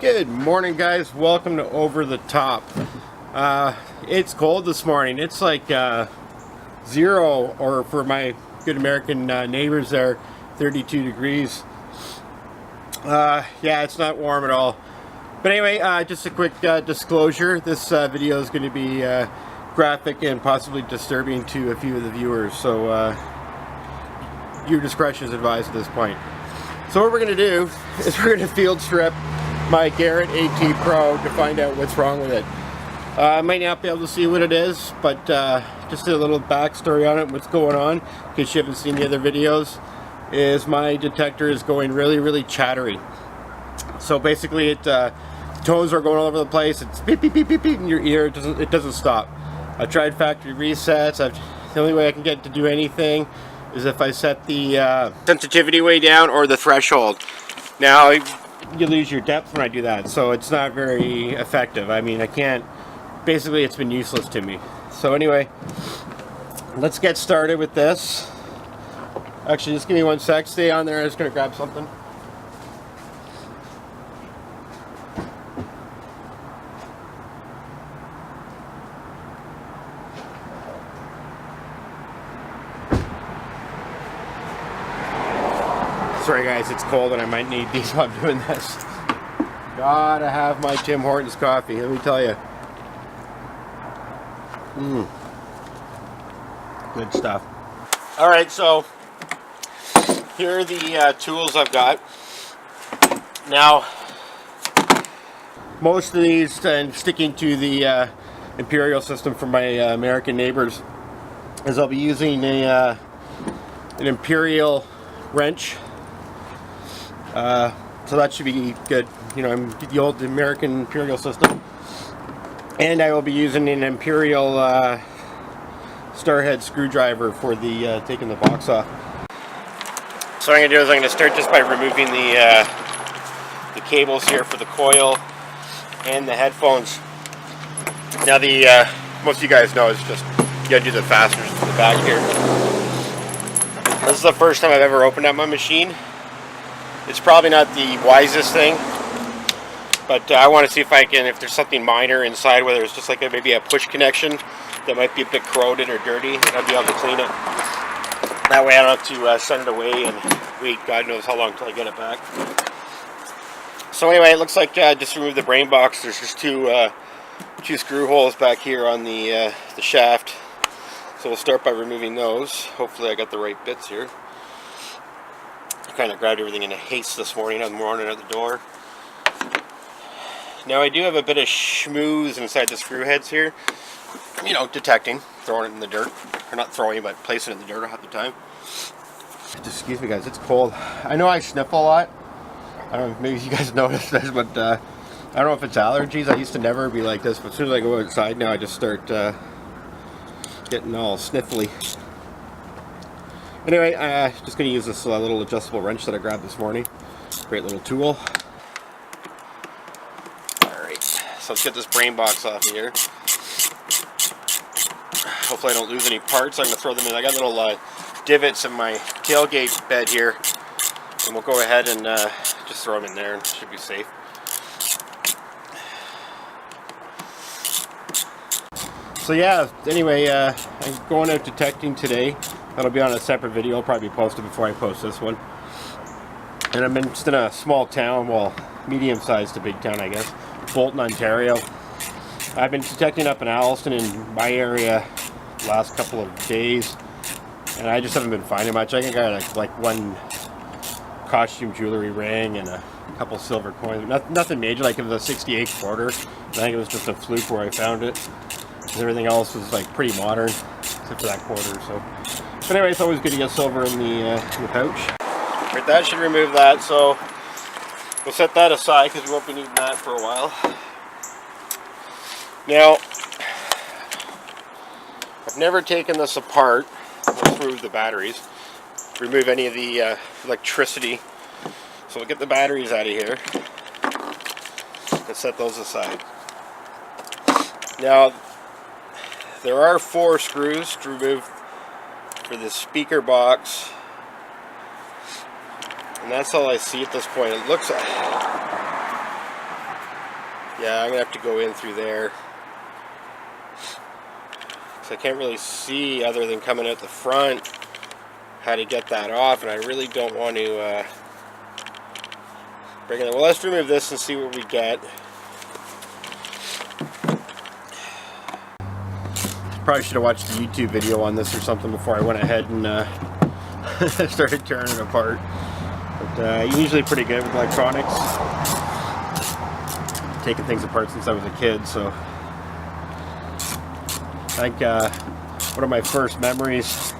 Good morning, guys. Welcome to Over the Top. It's cold this morning. It's like 0, or for my good American neighbors there, 32 degrees. Yeah, it's not warm at all. But anyway, just a quick disclosure. This video is going to be graphic and possibly disturbing to a few of the viewers. So your discretion is advised at this point. So what we're going to do is we're going to field strip my Garrett AT Pro to find out what's wrong with it. I might not be able to see what it is, but just a little backstory on it, what's going on, in case you haven't seen the other videos, is my detector is going really chattery. So basically tones are going all over the place. It's beep beep beep beep beep in your ear. It doesn't stop. I've tried factory resets. The only way I can get it to do anything is if I set the sensitivity way down or the threshold. Now you lose your depth when I do that, so it's not very effective. I mean, I can't, basically it's been useless to me. So anyway, let's get started with this. Actually, just give me one sec, stay on there, I'm just going to grab something. Sorry guys, it's cold and I might need these while I'm doing this. Gotta have my Tim Hortons coffee, let me tell you. Good stuff. Alright, so here are the tools I've got. Now, most of these, and sticking to the Imperial system from my American neighbors, is I'll be using an Imperial wrench. So that should be good. You know, I'm the old American Imperial system. And I will be using an Imperial Starhead screwdriver for the taking the box off. So what I'm going to do is I'm going to start just by removing the cables here for the coil and the headphones. Now most of you guys know, it's just, you got to do the fasteners to the back here. This is the first time I've ever opened up my machine. It's probably not the wisest thing, but I want to see if I can, if there's something minor inside, whether it's just like maybe a push connection that might be a bit corroded or dirty, and I'll be able to clean it. That way I don't have to send it away and wait God knows how long until I get it back. So anyway, it looks like just remove the brain box. There's just two screw holes back here on the shaft. So we'll start by removing those. Hopefully I got the right bits here. Kind of grabbed everything in a haste this morning. I'm running out the door. Now I do have a bit of schmooze inside the screw heads here. You know, detecting, throwing it in the dirt, or not throwing, but placing it in the dirt half the time. Excuse me, guys. It's cold. I know I sniffle a lot. I don't know. Maybe you guys noticed this, but I don't know if it's allergies. I used to never be like this, but as soon as I go outside now, I just start getting all sniffly. Anyway, just going to use this little adjustable wrench that I grabbed this morning. Great little tool. Alright, so let's get this brain box off of here. Hopefully I don't lose any parts. I'm going to throw them in. I got little divots in my tailgate bed here. And we'll go ahead and just throw them in there and it should be safe. So yeah, anyway, I'm going out detecting today. That'll be on a separate video. I'll probably post it before I post this one. And I'm just in a small town, well, medium-sized to big town, I guess. Bolton, Ontario. I've been detecting up in Alliston in my area the last couple of days, and I just haven't been finding much. I think I got like one costume jewelry ring and a couple silver coins. Nothing major, like it was a 68 quarter. I think it was just a fluke where I found it. Everything else was like pretty modern, except for that quarter. So, but anyway, it's always good to get silver in the pouch. Right, that should remove that. So we'll set that aside because we won't be needing that for a while. Now, I've never taken this apart. Let's remove the batteries. Remove any of the electricity. So we'll get the batteries out of here and set those aside. Now, there are 4 screws to remove for the speaker box, and that's all I see at this point. It looks like Yeah, I'm gonna have to go in through there. So I can't really see, other than coming out the front, how to get that off, and I really don't want to bring it. Well, let's remove this and see what we get. Probably should have watched a YouTube video on this or something before I went ahead and started tearing it apart. But usually pretty good with electronics. Taking things apart since I was a kid, so I think one of my first memories,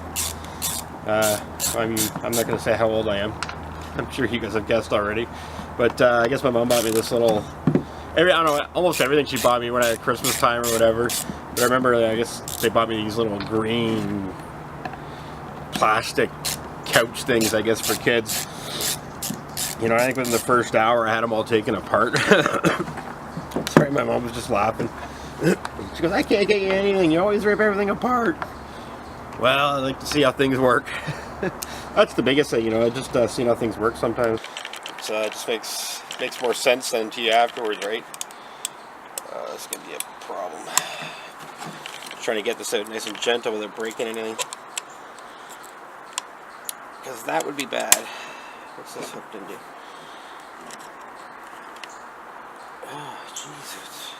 I mean, I'm not going to say how old I am. I'm sure you guys have guessed already. But I guess my mom bought me this little, I don't know, almost everything she bought me when I had Christmas time or whatever. But I remember, I guess they bought me these little green plastic couch things, I guess, for kids. You know, I think within the first hour I had them all taken apart. Sorry, my mom was just laughing. She goes, I can't get you anything. You always rip everything apart. Well, I like to see how things work. That's the biggest thing, you know, just seeing how things work sometimes. So it just makes more sense than to you afterwards, right? That's going to be a problem. Just trying to get this out nice and gentle without breaking anything. Because that would be bad. What's this hooked into? Oh, Jesus.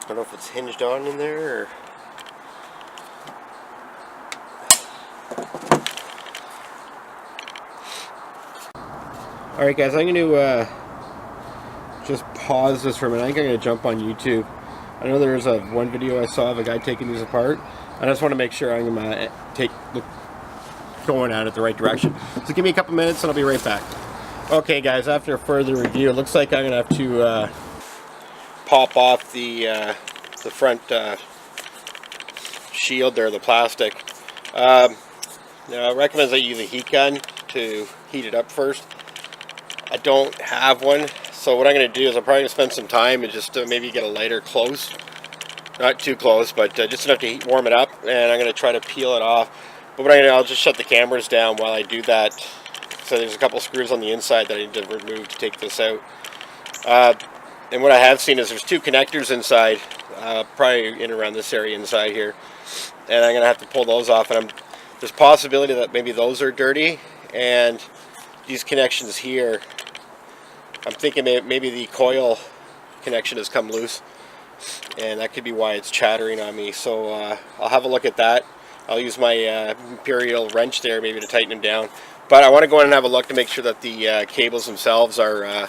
I don't know if it's hinged on in there or... Alright guys, I'm going to just pause this for a minute. I think I'm going to jump on YouTube. I know there's one video I saw of a guy taking these apart. I just want to make sure I'm going to going at it the right direction. So give me a couple minutes and I'll be right back. Okay guys, after a further review, it looks like I'm going to have to pop off the front shield there, the plastic. Now, I recommend that you use a heat gun to heat it up first. I don't have one, so what I'm going to do is I'm probably going to spend some time and just maybe get a lighter close. Not too close, but just enough to warm it up, and I'm going to try to peel it off. But what I'm going to do, I'll just shut the cameras down while I do that. So there's a couple screws on the inside that I need to remove to take this out. And what I have seen is there's two connectors inside, probably in around this area inside here. And I'm going to have to pull those off, and there's possibility that maybe those are dirty, and these connections here, I'm thinking maybe the coil connection has come loose, and that could be why it's chattering on me. So I'll have a look at that. I'll use my Imperial wrench there maybe to tighten them down. But I want to go in and have a look to make sure that the cables themselves are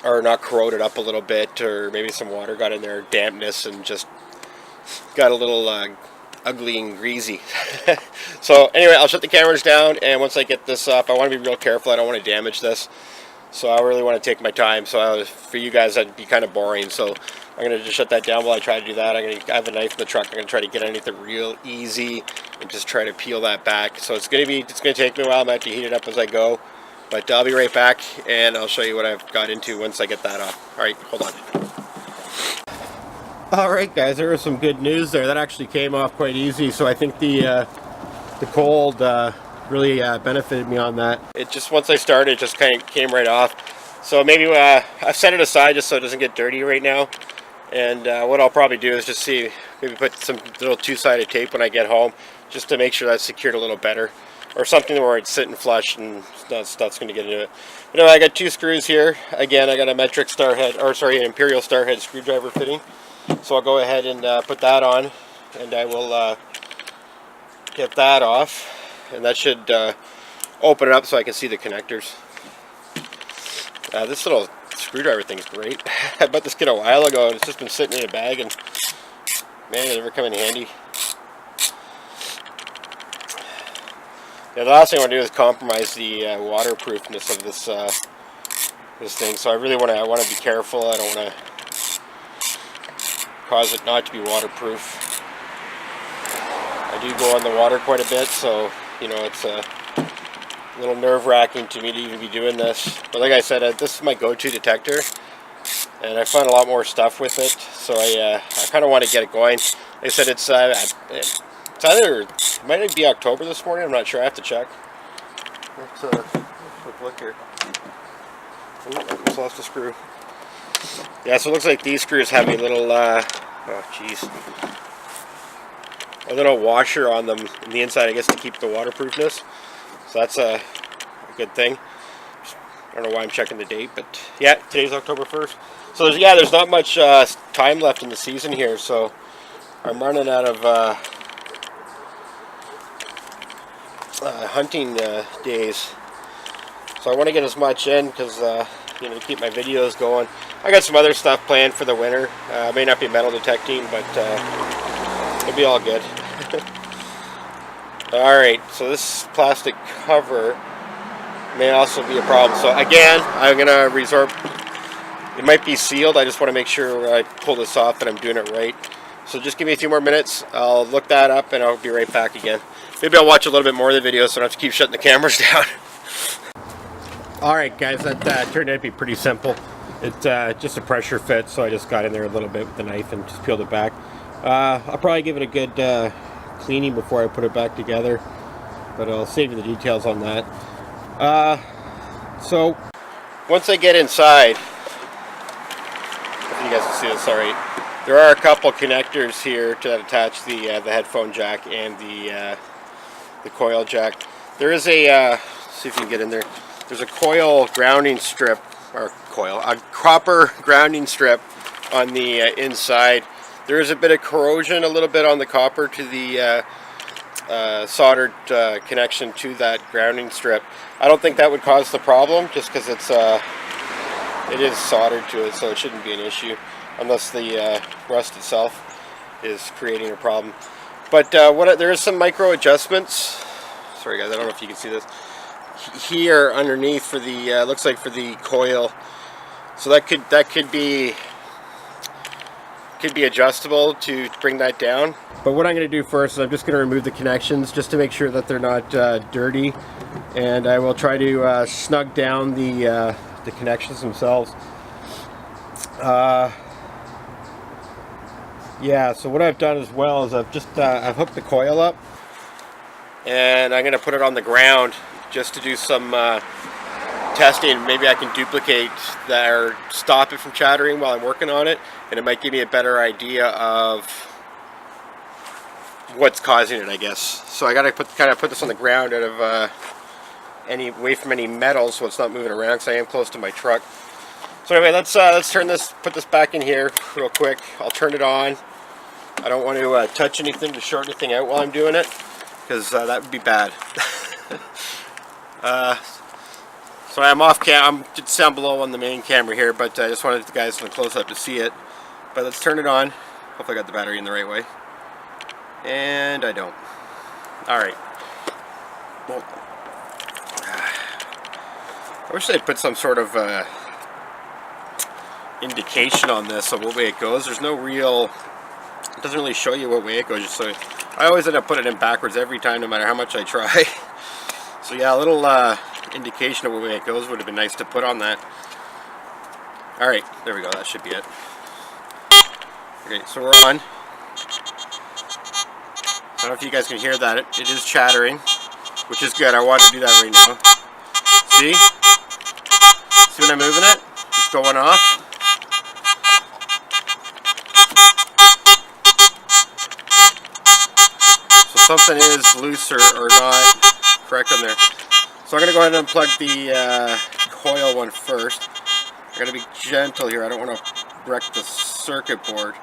not corroded up a little bit, or maybe some water got in there, dampness, and just got a little ugly and greasy. So anyway, I'll shut the cameras down, and once I get this off, I want to be real careful. I don't want to damage this, so I really want to take my time. So for you guys, that'd be kind of boring, so I'm going to just shut that down while I try to do that. I have a knife in the truck. I'm going to try to get underneath it real easy and just try to peel that back. So it's going to take me a while. I'm going to have to heat it up as I go, but I'll be right back, and I'll show you what I've got into once I get that off. All right, hold on. Alright guys, there was some good news there. That actually came off quite easy, so I think the cold really benefited me on that. It just, once I started, it just kind of came right off. So maybe I've set it aside just so it doesn't get dirty right now. And what I'll probably do is just maybe put some little two-sided tape when I get home, just to make sure that's secured a little better. Or something where it's sitting flush and stuff's going to get into it. But anyway, I got two screws here. Again, I got a metric an Imperial Starhead screwdriver fitting. So I'll go ahead and put that on, and I will get that off, and that should open it up so I can see the connectors. This little screwdriver thing is great. I bought this kit a while ago, and it's just been sitting in a bag, and man, it never come in handy. Yeah, the last thing I want to do is compromise the waterproofness of this thing. So I really want to be careful. I don't want to cause it not to be waterproof. I do go on the water quite a bit, so you know it's a little nerve-wracking to me to even be doing this. But like I said, this is my go-to detector, and I find a lot more stuff with it. So I kind of want to get it going. Like I said, it's either, it might be October this morning. I'm not sure. I have to check. Let's put look here. Ooh, I almost lost a screw. Yeah, so it looks like these screws have a little, oh jeez, a little washer on them in the inside, I guess, to keep the waterproofness. So that's a good thing. I don't know why I'm checking the date, but yeah, today's October 1st. So there's not much time left in the season here, so I'm running out of hunting days. So I want to get as much in because you know, to keep my videos going. I got some other stuff planned for the winter. May not be metal detecting, but it'll be all good. Alright, so this plastic cover may also be a problem. So again, I'm going to resort, it might be sealed. I just want to make sure I pull this off and I'm doing it right. So just give me a few more minutes. I'll look that up and I'll be right back again. Maybe I'll watch a little bit more of the video so I don't have to keep shutting the cameras down. Alright guys, that turned out to be pretty simple. It's just a pressure fit, so I just got in there a little bit with the knife and just peeled it back. I'll probably give it a good cleaning before I put it back together, but I'll save you the details on that. So once I get inside, if you guys can see this alright, there are a couple connectors here to attach the headphone jack and the coil jack. There is a see if you can get in there. There's a coil grounding strip, or a copper grounding strip on the inside. There is a bit of corrosion, a little bit on the copper to the soldered connection to that grounding strip. I don't think that would cause the problem, just because it is soldered to it, so it shouldn't be an issue, unless the rust itself is creating a problem. But there is some micro adjustments. Sorry guys, I don't know if you can see this. Here underneath for the looks like for the coil, so that could be adjustable to bring that down. But what I'm going to do first is I'm just going to remove the connections just to make sure that they're not dirty, and I will try to snug down the connections themselves. Yeah, so what I've done as well is I've hooked the coil up, and I'm going to put it on the ground just to do some testing. Maybe I can duplicate that or stop it from chattering while I'm working on it, and it might give me a better idea of what's causing it, I guess. So I gotta put this on the ground out of away from any metal, so it's not moving around, because I am close to my truck. So anyway, let's put this back in here real quick. I'll turn it on. I don't want to touch anything to short anything out while I'm doing it, because that would be bad. So I'm off I'm just down below on the main camera here, but I just wanted the guys in the close-up to see it. But let's turn it on. Hopefully I got the battery in the right way. And I don't. Alright. Well, I wish they'd put some sort of indication on this of what way it goes. There's no real... It doesn't really show you what way it goes. So I always end up putting it in backwards every time, no matter how much I try. So yeah, a little indication of what way it goes would have been nice to put on that. Alright, there we go. That should be it. Okay, so we're on. I don't know if you guys can hear that. It is chattering, which is good. I want to do that right now. See? See when I'm moving it? It's going off. So something is loose or not correct on there. So I'm going to go ahead and unplug the coil one first. I got to be gentle here. I don't want to wreck the circuit board.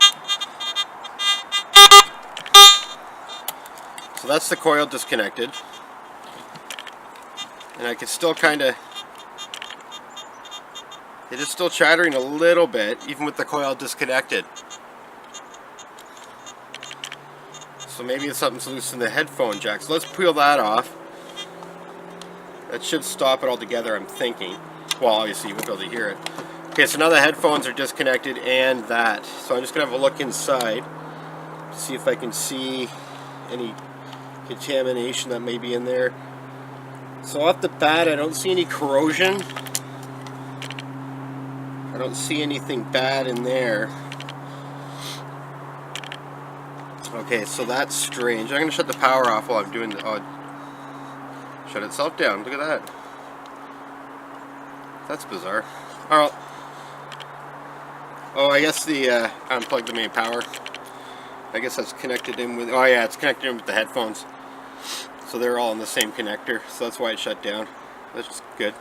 So that's the coil disconnected. And I can still kind of... It is still chattering a little bit, even with the coil disconnected. So maybe it's something's loose in the headphone jack. So let's peel that off. That should stop it altogether, I'm thinking. Well, obviously you won't be able to hear it. Okay, so now the headphones are disconnected and that. So I'm just going to have a look inside to see if I can see any contamination that may be in there. So off the bat, I don't see any corrosion. I don't see anything bad in there. Okay, so that's strange. I'm going to shut the power off while I'm doing the... Oh, shut itself down. Look at that. That's bizarre. Oh, oh, I guess the unplugged the main power. I guess that's connected in with. Oh yeah, it's connected in with the headphones. So they're all in the same connector. So that's why it shut down. That's just good.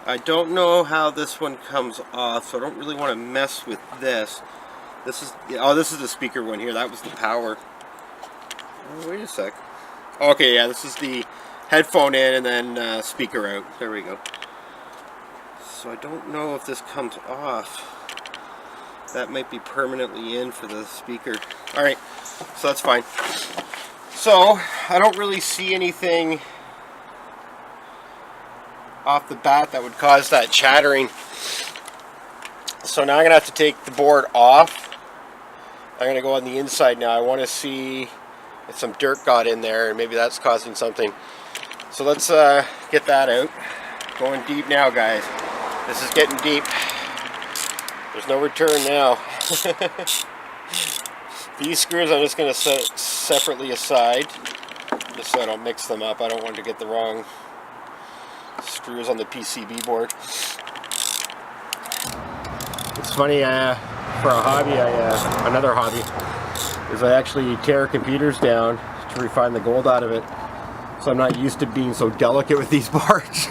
I don't know how this one comes off, so I don't really want to mess with this. This is, oh, this is the speaker one here. That was the power. Oh, wait a sec. Okay, yeah, this is the headphone in and then speaker out. There we go. So I don't know if this comes off. That might be permanently in for the speaker. Alright, so that's fine. So, I don't really see anything off the bat that would cause that chattering. So now I'm going to have to take the board off. I'm going to go on the inside now. I want to see if some dirt got in there and maybe that's causing something. So let's get that out. Going deep now, guys. This is getting deep. There's no return now. These screws I'm just going to set separately aside, just so I don't mix them up. I don't want to get the wrong screws on the PCB board. It's funny, for a hobby, another hobby, is I actually tear computers down to refine the gold out of it. So I'm not used to being so delicate with these boards.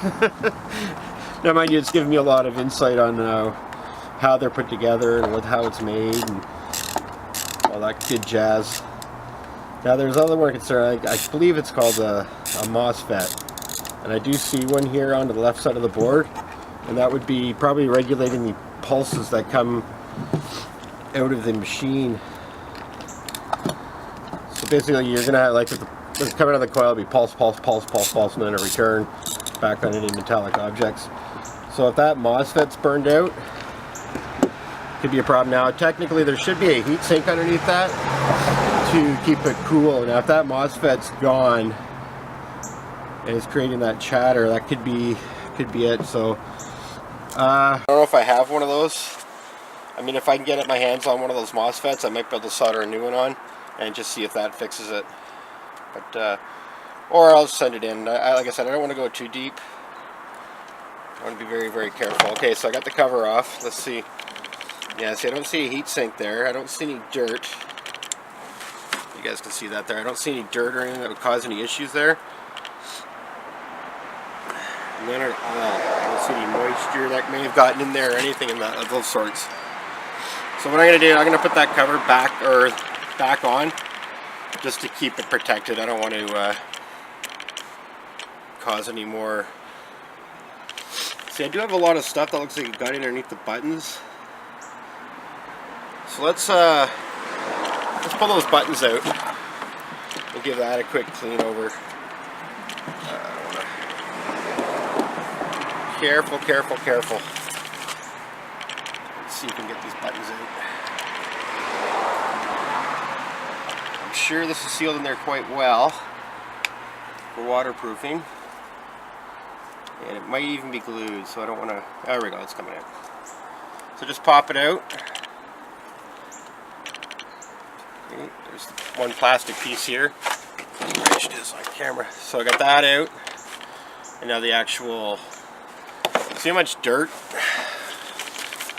Now mind you, it's given me a lot of insight on how they're put together and how it's made and all that good jazz. Now there's other one concern. I believe it's called a MOSFET, and I do see one here on the left side of the board, and that would be probably regulating the pulses that come out of the machine. So basically you're gonna have, like, if it's coming out of the coil, it'll be pulse, pulse, pulse, pulse, pulse, and then a return back on any metallic objects. So if that MOSFET's burned out, could be a problem. Now technically there should be a heat sink underneath that to keep it cool. Now if that MOSFET's gone and it's creating that chatter, that could be it. So I don't know if I have one of those. I mean, if I can get my hands on one of those MOSFETs, I might be able to solder a new one on and just see if that fixes it. But or I'll send it in. Like I said, I don't want to go too deep. I want to be very, very careful. Okay, so I got the cover off. Let's see. Yeah, see, I don't see a heat sink there. I don't see any dirt. You guys can see that there. I don't see any dirt or anything that would cause any issues there. None at all. I don't see any moisture that may have gotten in there or anything in that, of those sorts. So what I'm going to do, I'm going to put that cover back on just to keep it protected. I don't want to cause any more. See, I do have a lot of stuff that looks like it got underneath the buttons. So let's pull those buttons out. We'll give that a quick clean over. Careful, careful, careful. Let's see if we can get these buttons out. I'm sure this is sealed in there quite well for waterproofing. And it might even be glued, so I don't want to. There we go, it's coming out. So just pop it out. Okay, there's one plastic piece here. It is on camera. So I got that out. And now the actual. See how much dirt?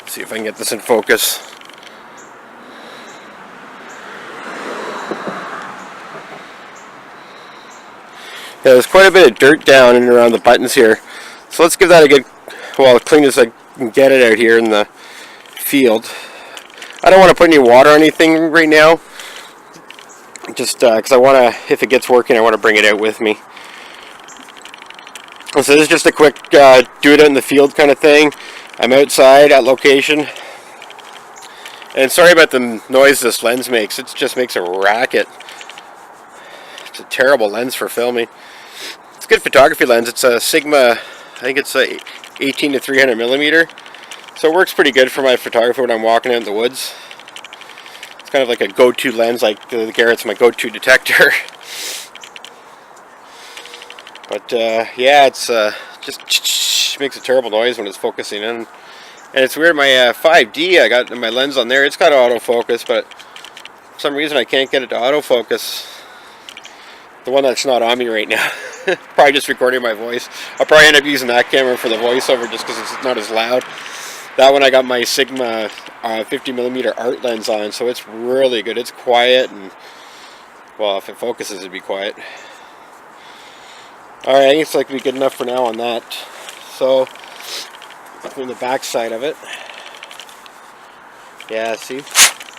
Let's see if I can get this in focus. Yeah, there's quite a bit of dirt down and around the buttons here. So let's give that a good, well, clean as I can get it out here in the field. I don't want to put any water or anything right now. Just because I want to, if it gets working, I want to bring it out with me. So this is just a quick do it out in the field kind of thing. I'm outside at location. And sorry about the noise this lens makes. It just makes a racket. It's a terrible lens for filming. It's a good photography lens. It's a Sigma, I think it's a 18 to 300 millimeter. So it works pretty good for my photography when I'm walking out in the woods. It's kind of like a go-to lens, like the Garrett's my go-to detector. But yeah, it's just makes a terrible noise when it's focusing in. And it's weird, my 5D, I got my lens on there, it's got autofocus, but for some reason I can't get it to autofocus. The one that's not on me right now. Probably just recording my voice. I'll probably end up using that camera for the voiceover just because it's not as loud. That one I got my Sigma 50mm art lens on, so it's really good. It's quiet, and well, if it focuses, it'd be quiet. Alright, I think it's like be good enough for now on that. So, from the back side of it. Yeah, see?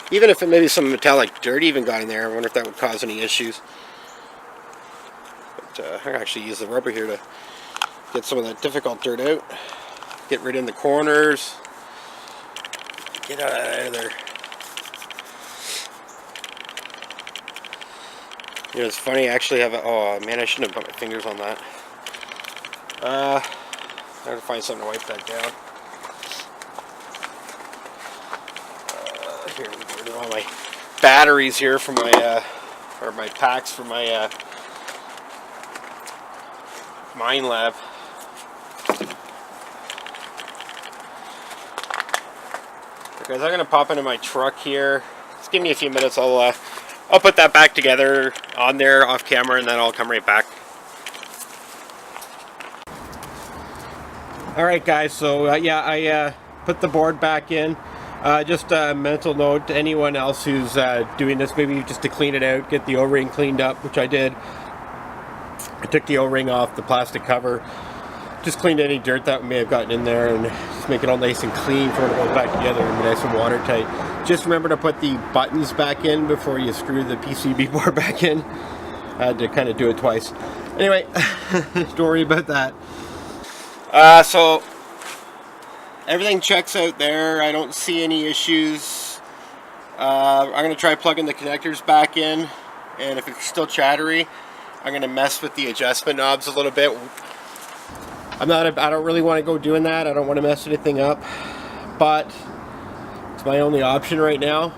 Even if it maybe some metallic dirt even got in there, I wonder if that would cause any issues. But I actually use the rubber here to get some of that difficult dirt out. Get rid of the corners. Get out of there. You know, it's funny, I actually have a, oh man, I shouldn't have put my fingers on that. I have to find something to wipe that down. Here, get rid of all my batteries here for my, or my packs for my mine lab. Guys, I'm gonna pop into my truck here. Just give me a few minutes. I'll put that back together on there off camera, and then I'll come right back. All right, guys. So yeah, I put the board back in. Just a mental note to anyone else who's doing this, maybe just to clean it out, get the O-ring cleaned up, which I did. I took the O-ring off the plastic cover. Just cleaned any dirt that may have gotten in there and just make it all nice and clean for when it goes back together and be nice and watertight. Just remember to put the buttons back in before you screw the PCB board back in. I had to kind of do it twice. Anyway, don't worry about that. So everything checks out there. I don't see any issues. I'm going to try plugging the connectors back in, and if it's still chattery, I'm going to mess with the adjustment knobs a little bit. I don't really want to go doing that. I don't want to mess anything up, but it's my only option right now.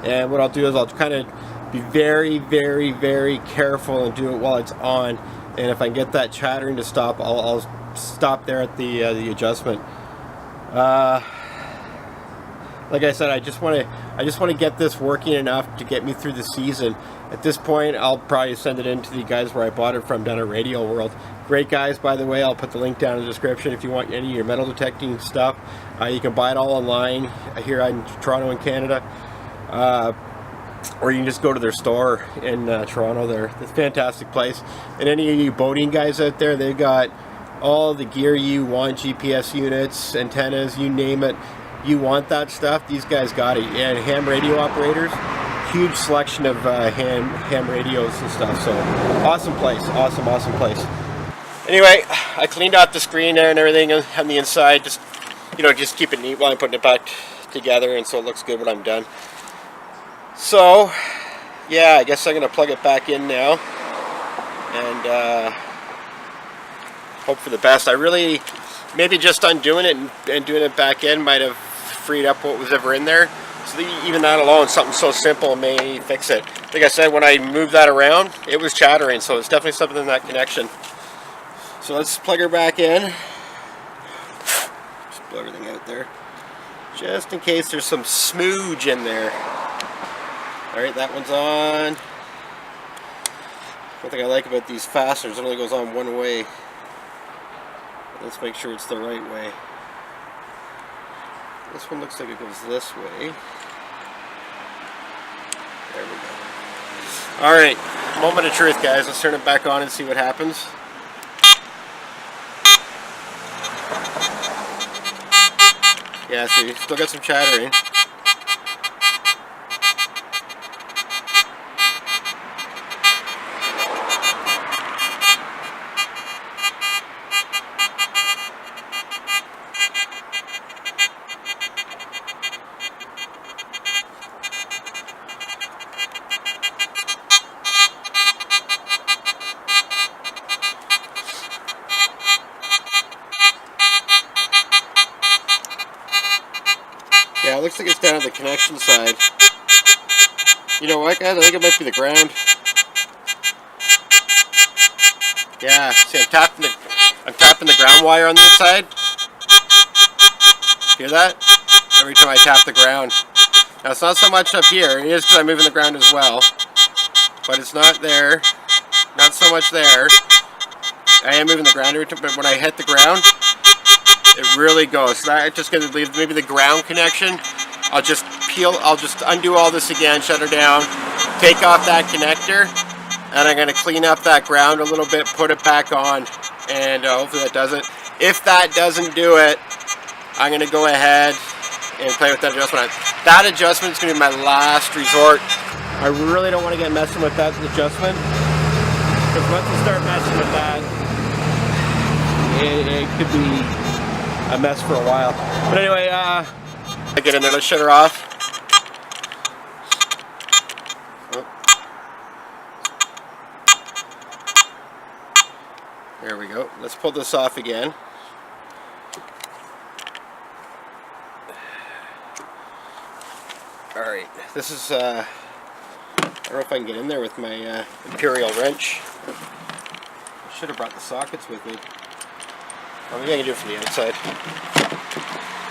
And what I'll do is I'll kind of be very, very, very careful and do it while it's on. And if I can get that chattering to stop, I'll stop there at the adjustment. Like I said, I just want to get this working enough to get me through the season. At this point, I'll probably send it in to the guys where I bought it from down at Radio World. Great guys, by the way. I'll put the link down in the description if you want any of your metal detecting stuff. You can buy it all online here in Toronto and Canada. Or you can just go to their store in Toronto. They're a fantastic place. And any of you boating guys out there, they've got all the gear you want, GPS units, antennas, you name it. You want that stuff, these guys got it. And ham radio operators, huge selection of ham radios and stuff. So awesome place, awesome place. Anyway, I cleaned out the screen there and everything on the inside. Just, you know, just keep it neat while I'm putting it back together, and so it looks good when I'm done. So yeah, I guess I'm gonna plug it back in now and hope for the best. I really, maybe just undoing it and doing it back in might have freed up what was ever in there. So even that alone, something so simple may fix it. Like I said, when I moved that around, it was chattering, so it's definitely something in that connection. So let's plug her back in. Just blow everything out there, just in case there's some smooge in there. Alright, that one's on. One thing I like about these fasteners, it only goes on one way. Let's make sure it's the right way. This one looks like it goes this way. There we go. Alright, moment of truth, guys. Let's turn it back on and see what happens. Yeah, see, still got some chattering. Yeah, it looks like it's down at the connection side. You know what, guys? I think it might be the ground. Yeah, see, I'm tapping the ground wire on the inside. Hear that? Every time I tap the ground. Now, it's not so much up here. It is because I'm moving the ground as well. But it's not there. Not so much there. I am moving the ground every time, but when I hit the ground, it really goes. So I'm just going to leave maybe the ground connection. I'll just undo all this again, shut her down, take off that connector, and I'm going to clean up that ground a little bit, put it back on, and hopefully that does it. If that doesn't do it, I'm going to go ahead and play with that adjustment. That adjustment is going to be my last resort. I really don't want to get messing with that adjustment, because once you start messing with that, it could be a mess for a while. But anyway, I get in there, let's shut her off. There we go. Let's pull this off again. Alright, this is, I don't know if I can get in there with my Imperial wrench. I should have brought the sockets with me. Well, maybe I can do it from the outside.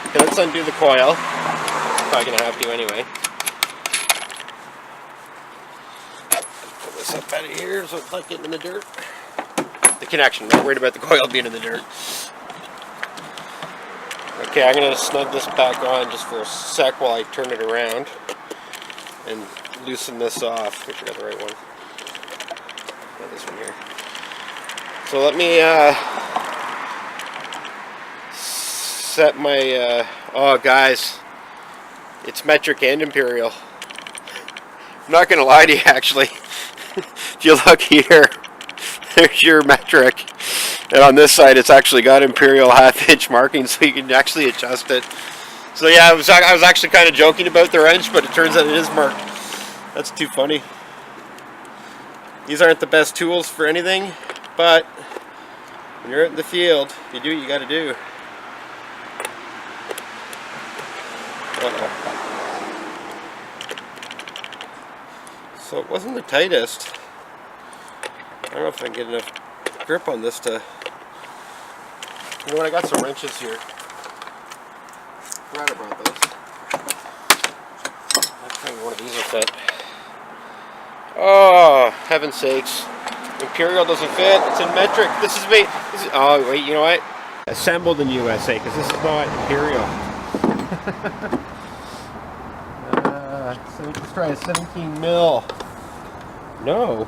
Okay, let's undo the coil. Probably going to have to anyway. Pull this up out of here so it's not getting in the dirt. The connection, I'm not worried about the coil being in the dirt. Okay, I'm going to snug this back on just for a sec while I turn it around and loosen this off. Make sure I got the right one. Got this one here. So let me set my, oh guys, it's metric and imperial. I'm not going to lie to you actually. If you look here, there's your metric. And on this side, it's actually got imperial half-inch markings, so you can actually adjust it. So yeah, I was actually kind of joking about the wrench, but it turns out it is marked. That's too funny. These aren't the best tools for anything, but when you're out in the field, you do what you got to do. So it wasn't the tightest. I don't know if I can get enough grip on this to... You know what, I got some wrenches here. Forgot about those. I think one of these will fit. Oh, heaven's sakes. Imperial doesn't fit. It's in metric. This is me. Oh, wait, you know what? Assembled in USA, because this is not Imperial. So let's try a 17 mil. No.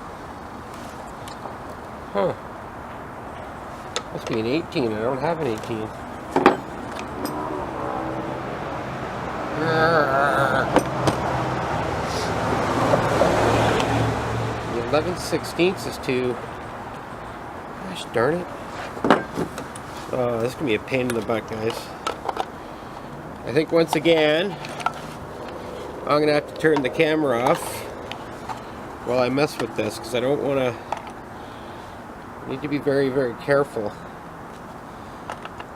Huh. Must be an 18. I don't have an 18. The 11/16 is too... Gosh darn it. Oh, this is going to be a pain in the butt, guys. I think once again, I'm going to have to turn the camera off while I mess with this, because I don't want to... Need to be very, very careful.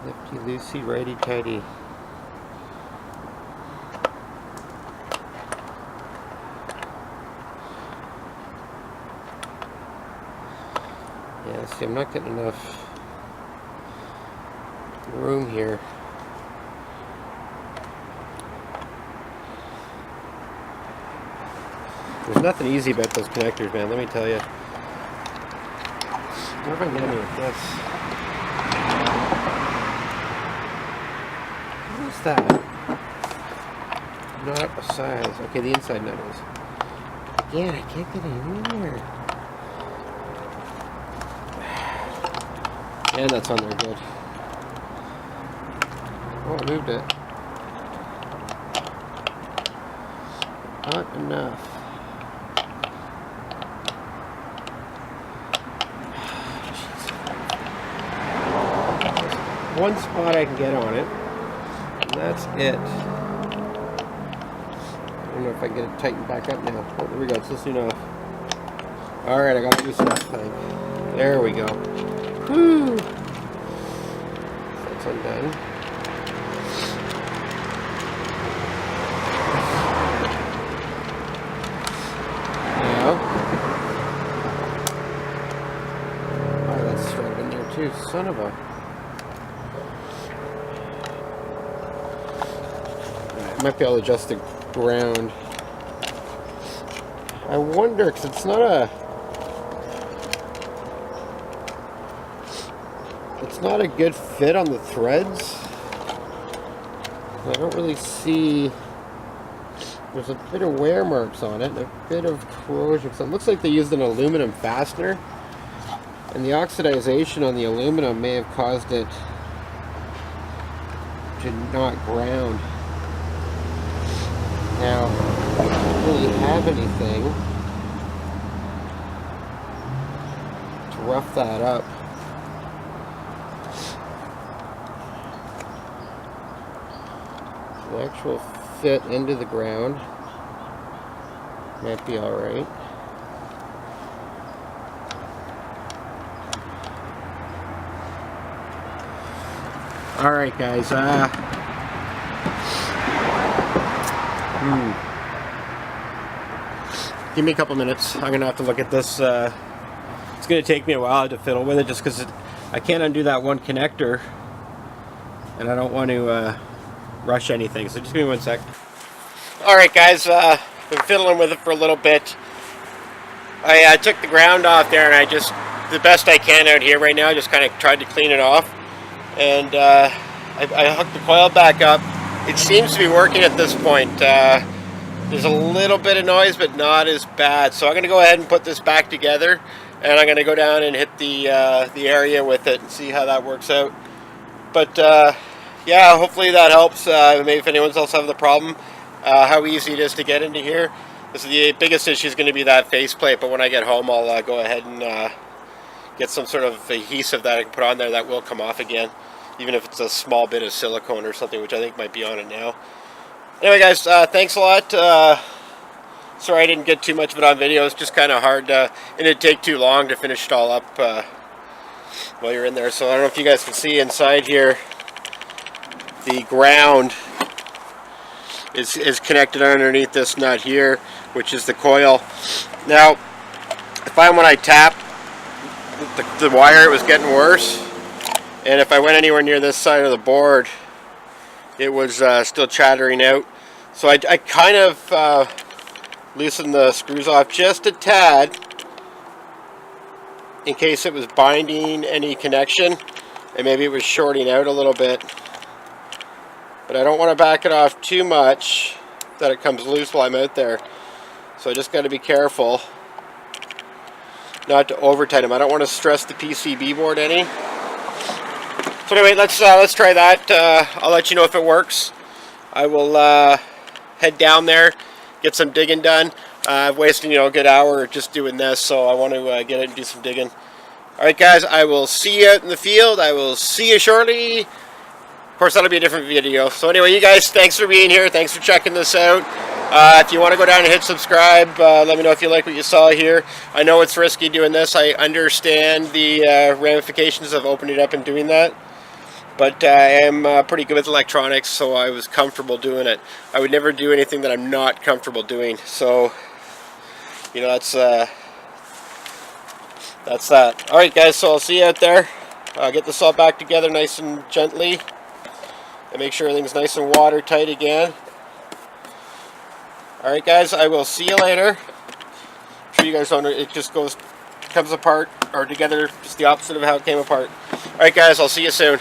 Lefty loosey, righty tighty. Yeah, see, I'm not getting enough room here. There's nothing easy about those connectors, man, let me tell you. Where am I getting with this? What is that? Not a size. Okay, the inside nut is. Again, I can't get it in there. And that's on there good. Oh, I moved it. Not enough. One spot I can get on it, and that's it. I don't know if I can get it tightened back up now. Oh, there we go, it's loosening off. Alright, I got to loosen that thing. There we go. Whew. That's undone. Now. Oh, that's straight in there too. Son of a... Might be able to adjust the ground. I wonder, because it's not a... not a good fit on the threads. I don't really see. There's a bit of wear marks on it, and a bit of corrosion. So it looks like they used an aluminum fastener, and the oxidization on the aluminum may have caused it to not ground. Now, I don't really have anything to rough that up. The actual fit into the ground might be alright. Alright guys, give me a couple minutes. I'm gonna have to look at this. It's gonna take me a while to fiddle with it just because I can't undo that one connector, and I don't want to rush anything. So just give me 1 sec. Alright guys, been fiddling with it for a little bit. I took the ground off there, and I just, the best I can out here right now, I just kind of tried to clean it off. And I hooked the coil back up. It seems to be working at this point. There's a little bit of noise, but not as bad. So I'm going to go ahead and put this back together, and I'm going to go down and hit the area with it and see how that works out. But yeah, hopefully that helps. Maybe if anyone else has the problem, how easy it is to get into here. This is the biggest issue is going to be that faceplate, but when I get home, I'll go ahead and get some sort of adhesive that I can put on there that will come off again, even if it's a small bit of silicone or something, which I think might be on it now. Anyway guys, thanks a lot. Sorry I didn't get too much of it on video. It's just kind of hard, and it'd take too long to finish it all up while you're in there. So I don't know if you guys can see inside here, the ground is connected underneath this nut here, which is the coil. Now, I find when I tap the wire, it was getting worse, and if I went anywhere near this side of the board, it was still chattering out. So I kind of loosened the screws off just a tad in case it was binding any connection, and maybe it was shorting out a little bit. But I don't want to back it off too much that it comes loose while I'm out there. So I just got to be careful not to over tighten them. I don't want to stress the PCB board any. So anyway, let's try that. I'll let you know if it works. I will head down there, get some digging done. I've wasted a good hour just doing this, so I want to get it and do some digging. Alright guys, I will see you out in the field. I will see you shortly. Of course, that'll be a different video. So anyway, you guys, thanks for being here. Thanks for checking this out. If you want to go down and hit subscribe, let me know if you like what you saw here. I know it's risky doing this. I understand the ramifications of opening it up and doing that. But I am pretty good with electronics, so I was comfortable doing it. I would never do anything that I'm not comfortable doing. So, that's that. Alright guys, so I'll see you out there. Get this all back together nice and gently. And make sure everything's nice and watertight again. Alright guys, I will see you later. I'm sure you guys don't know, it just comes apart, or together, just the opposite of how it came apart. Alright guys, I'll see you soon.